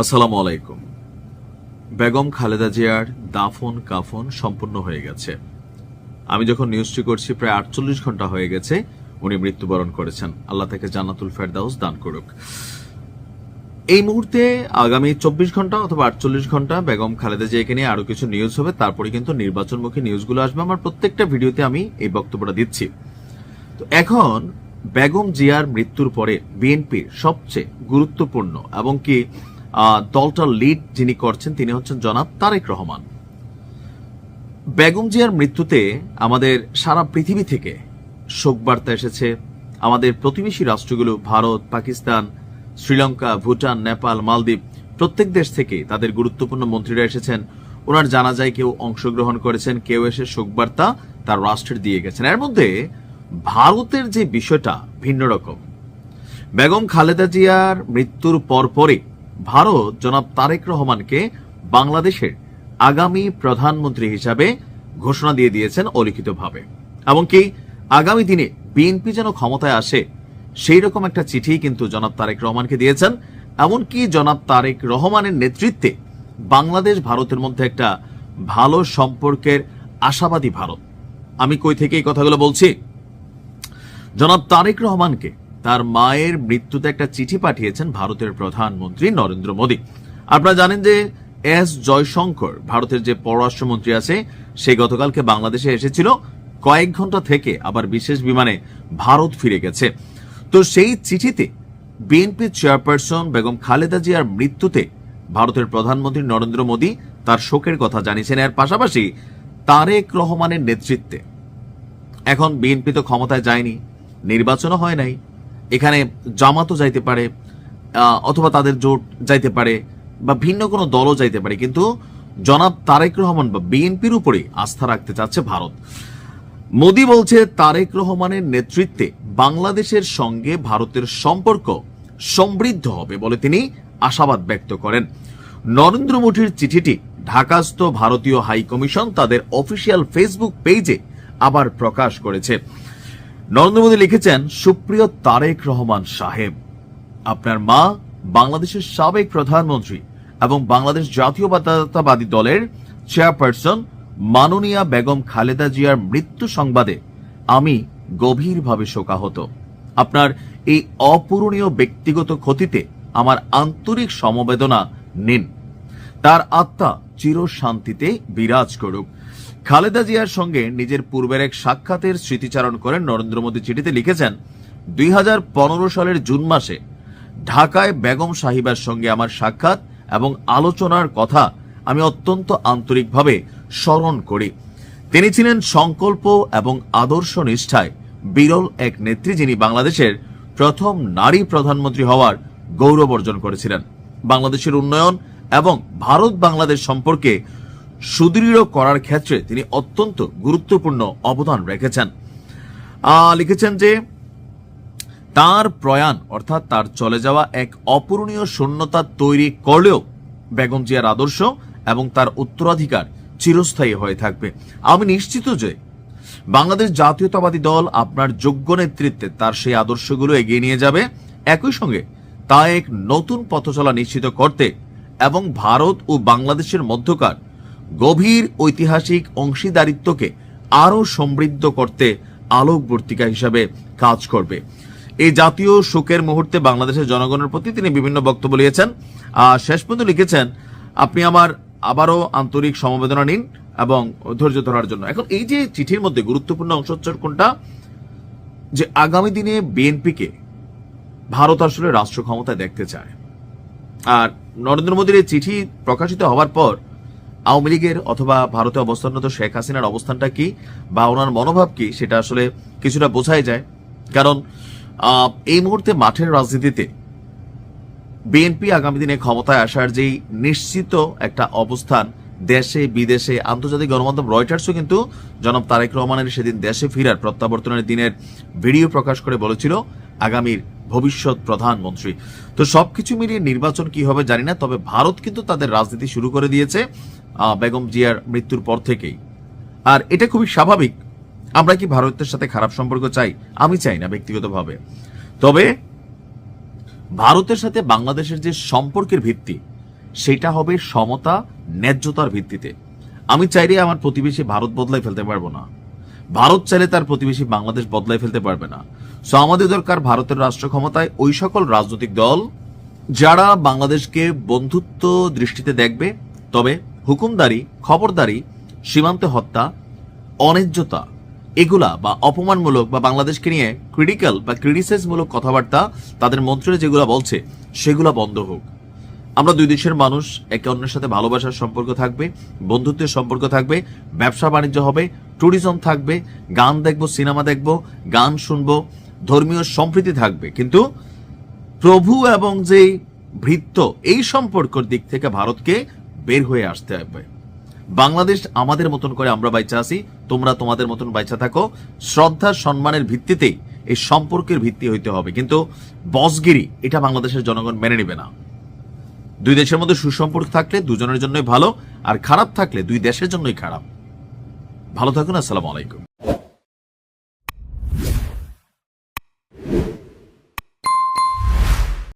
আসসালামু আলাইকুম। বেগম খালেদা জিয়ার দাফন কাফন সম্পূর্ণ হয়ে গেছে। আমি যখন নিউজটি করছি প্রায় 48 ঘন্টা হয়ে গেছে উনি মৃত্যুবরণ করেছেন। আল্লাহ তাকে জান্নাতুল ফেরদাউস দান করুক। এই মুহূর্তে আগামী 24 ঘন্টা অথবা 48 ঘন্টা বেগম খালেদা জিয়াকে নিয়ে আরো কিছু নিউজ হবে, তারপরে কিন্তু নির্বাচনমুখী নিউজগুলো আসবে। আমার প্রত্যেকটা ভিডিওতে আমি এই বক্তব্যটা দিচ্ছি। তো এখন বেগম জিয়ার মৃত্যুর পরে বিএনপির সবচেয়ে গুরুত্বপূর্ণ এবং কি দলটার লিড যিনি করছেন তিনি হচ্ছেন জনাব তারেক রহমান। বেগম জিয়ার মৃত্যুতে আমাদের সারা পৃথিবী থেকে শোকবার্তা এসেছে। আমাদের প্রতিবেশী রাষ্ট্রগুলো ভারত, পাকিস্তান, শ্রীলঙ্কা, ভুটান, নেপাল, মালদ্বীপ প্রত্যেক দেশ থেকে তাদের গুরুত্বপূর্ণ মন্ত্রীরা এসেছেন। ওনার জানাজায় কেউ অংশগ্রহণ করেছেন, কেউ এসে শোকবার্তা তার রাষ্ট্রের দিয়ে গেছেন। এর মধ্যে ভারতের যে বিষয়টা ভিন্ন রকম। বেগম খালেদা জিয়ার মৃত্যুর পরপরই ভারত জনাব তারেক রহমানকে বাংলাদেশের আগামী প্রধানমন্ত্রী হিসাবে ঘোষণা দিয়ে দিয়েছেন অলিখিতভাবে। এমনকি আগামী দিনে বিএনপি যেন ক্ষমতায় আসে সেই রকম একটা চিঠি কিন্তু জনাব তারেক রহমানকে দিয়েছেন। এমনকি জনাব তারেক রহমানের নেতৃত্বে বাংলাদেশ ভারতের মধ্যে একটা ভালো সম্পর্কের আশাবাদী ভারত। আমি কই থেকে এই কথাগুলো বলছি? জনাব তারেক রহমানকে তার মায়ের মৃত্যুতে একটা চিঠি পাঠিয়েছেন ভারতের প্রধানমন্ত্রী নরেন্দ্র মোদী। আপনারা জানেন যে এস জয়শঙ্কর ভারতের যে পররাষ্ট্রমন্ত্রী আছে সে গতকালকে বাংলাদেশে এসেছিল, কয়েক ঘন্টা থেকে আবার বিশেষ বিমানে ভারত ফিরে গেছে। তো সেই চিঠিতে বিএনপি চেয়ারপারসন বেগম খালেদা জিয়ার মৃত্যুতে ভারতের প্রধানমন্ত্রী নরেন্দ্র মোদী তার শোকের কথা জানিয়েছেন। এর পাশাপাশি তারেক রহমানের নেতৃত্বে এখন বিএনপি তো ক্ষমতায় যায়নি, নির্বাচনও হয় নাই, এখানে জামাতও যাইতে পারে অথবা তাদের জোট যাইতে পারে বা ভিন্ন কোনো দলও যাইতে পারে, কিন্তু জনাব তারেক রহমান বা বিএনপির উপরে আস্থা রাখতে চাচ্ছে ভারত। মোদী বলছে তারেক রহমানের নেতৃত্বে বাংলাদেশের সঙ্গে ভারতের সম্পর্ক সমৃদ্ধ হবে বলে তিনি আশাবাদ ব্যক্ত করেন। নরেন্দ্র মোদীর চিঠিটি ঢাকাস্থ ভারতীয় হাই কমিশন তাদের অফিসিয়াল ফেসবুক পেজে আবার প্রকাশ করেছে। নরেন্দ্র মোদী লিখেছেন, সুপ্রিয় তারেক রহমান সাহেব, আপনার মা বাংলাদেশের সাবেক প্রধানমন্ত্রী এবং বাংলাদেশ জাতীয়তাবাদী দলের চেয়ারপারসন মাননীয়া বেগম খালেদা জিয়ার মৃত্যু সংবাদে আমি গভীরভাবে শোকাহত। আপনার এই অপূরণীয় ব্যক্তিগত ক্ষতিতে আমার আন্তরিক সমবেদনা নিন। তার আত্মা চিরশান্তিতে বিরাজ করুক। খালেদা জিয়ার সঙ্গে নিজের পূর্বের এক সাক্ষাতের স্মৃতিচারণ করেন নরেন্দ্র মোদী চিঠিতে লিখেছেন, 2015 সালের জুন মাসে ঢাকায় বেগম সাহিবার সঙ্গে আমার সাক্ষাৎ এবং আলোচনার কথা আমি অত্যন্ত আন্তরিকভাবে স্মরণ করি। তিনি ছিলেন সংকল্প এবং আদর্শ নিষ্ঠায় বিরল এক নেত্রী, যিনি বাংলাদেশের প্রথম নারী প্রধানমন্ত্রী হওয়ার গৌরব অর্জন করেছিলেন। বাংলাদেশের উন্নয়ন এবং ভারত বাংলাদেশ সম্পর্কে সুদৃঢ় করার ক্ষেত্রে তিনি অত্যন্ত গুরুত্বপূর্ণ অবদান রেখেছেন। লিখেছেন যে তার প্রয়াণ অর্থাৎ তার চলে যাওয়া এক অপূরণীয় শূন্যতা তৈরি করলেও বেগম জিয়ার আদর্শ এবং তার উত্তরাধিকার চিরস্থায়ী হয়ে থাকবে। আমি নিশ্চিত যে বাংলাদেশ জাতীয়তাবাদী দল আপনার যোগ্য নেতৃত্বে তার সেই আদর্শগুলো এগিয়ে নিয়ে যাবে, একই সঙ্গে তা এক নতুন পথচলা নিশ্চিত করতে এবং ভারত ও বাংলাদেশের মধ্যকার গভীর ঐতিহাসিক অংশীদারিত্বকে আরো সমৃদ্ধ করতে আলোকবর্তিকা হিসাবে কাজ করবে। এই জাতীয় শোকের মুহূর্তে বাংলাদেশের জনগণের প্রতি তিনি বিভিন্ন বক্তব্য দিয়েছেন। শেষ পর্যন্ত লিখেছেন, আপনি আমার আবারও আন্তরিক সমবেদনা নিন এবং ধৈর্য ধরার জন্য। এখন এই যে চিঠির মধ্যে গুরুত্বপূর্ণ অংশ হচ্ছে কোনটা, যে আগামী দিনে বিএনপিকে ভারত আসলে রাষ্ট্র ক্ষমতায় দেখতে চায়। আর নরেন্দ্র মোদীর এই চিঠি প্রকাশিত হওয়ার পর আওয়ামী লীগের অথবা ভারতে অবস্থানরত শেখ হাসিনার অবস্থানটা কি বা ওনার মনোভাব কি সেটা আসলে কিছুটা বোঝাই যায়। কারণ এই মুহূর্তে মাঠের রাজনীতিতে বিএনপি আগামী দিনে ক্ষমতায় আসার যেই নিশ্চিত একটা অবস্থান, দেশে বিদেশে আন্তর্জাতিক গণমাধ্যম রয়টার্সও কিন্তু জনাব তারেক রহমানের সেদিন দেশে ফেরার প্রত্যাবর্তনের দিনের ভিডিও প্রকাশ করে বলেছিল আগামীর ভবিষ্যৎ প্রধানমন্ত্রী। তো সবকিছু মিলিয়ে নির্বাচন কি হবে জানি না, তবে ভারত কিন্তু তাদের রাজনীতি শুরু করে দিয়েছে বেগম জিয়ার মৃত্যুর পর থেকেই। আর এটা খুবই স্বাভাবিক। আমরা কি ভারতের সাথে খারাপ সম্পর্ক চাই? আমি চাই না ব্যক্তিগতভাবে। তবে ভারতের সাথে বাংলাদেশের যে সম্পর্কের ভিত্তি সেটা হবে সমতা, ন্যায্যতার ভিত্তিতে। আমি চাইলে আমার প্রতিবেশী ভারত বদলাই ফেলতে পারবো না, ভারত চাইলে তার প্রতিবেশী বাংলাদেশ বদলাই ফেলতে পারবে না। সো আমাদের দরকার ভারতের রাষ্ট্র ক্ষমতায় ওই সকল রাজনৈতিক দল যারা বাংলাদেশকে বন্ধুত্ব দৃষ্টিতে দেখবে, তবে হুকুমদারি, খবরদারি, সীমান্তে হত্যা, অন্যায্যতা এগুলা বা অপমানমূলক বা বাংলাদেশকে নিয়ে ক্রিটিক্যাল বা ক্রিটিসাইজমূলক কথাবার্তা তাদের মন্ত্রীরা যেগুলা বলছে সেগুলা বন্ধ হোক। আমরা দুই দেশের মানুষ একে অন্যের সাথে ভালোবাসার সম্পর্ক থাকবে, বন্ধুত্বের সম্পর্ক থাকবে, ব্যবসা বাণিজ্য হবে, ট্যুরিজম থাকবে, গান দেখবো, সিনেমা দেখবো, গান শুনবো, ধর্মীয় সম্প্রীতি থাকবে। কিন্তু প্রভু এবং যে ভৃত্য এই সম্পর্কের দিক থেকে ভারতকে বের হয়ে আসতে হবে। বাংলাদেশ আমাদের মতন করে আমরা বাইচা আছি, তোমরা তোমাদের মতন বাইচা থাকো। শ্রদ্ধা সম্মানের ভিত্তিতেই এই সম্পর্কের ভিত্তি হইতে হবে, কিন্তু বসগিরি এটা বাংলাদেশের জনগণ মেনে নেবে না। দুই দেশের মধ্যে সুসম্পর্ক থাকলে দুজনের জন্যই ভালো, আর খারাপ থাকলে দুই দেশের জন্যই খারাপ। ভালো থাকুন। আসসালামু আলাইকুম।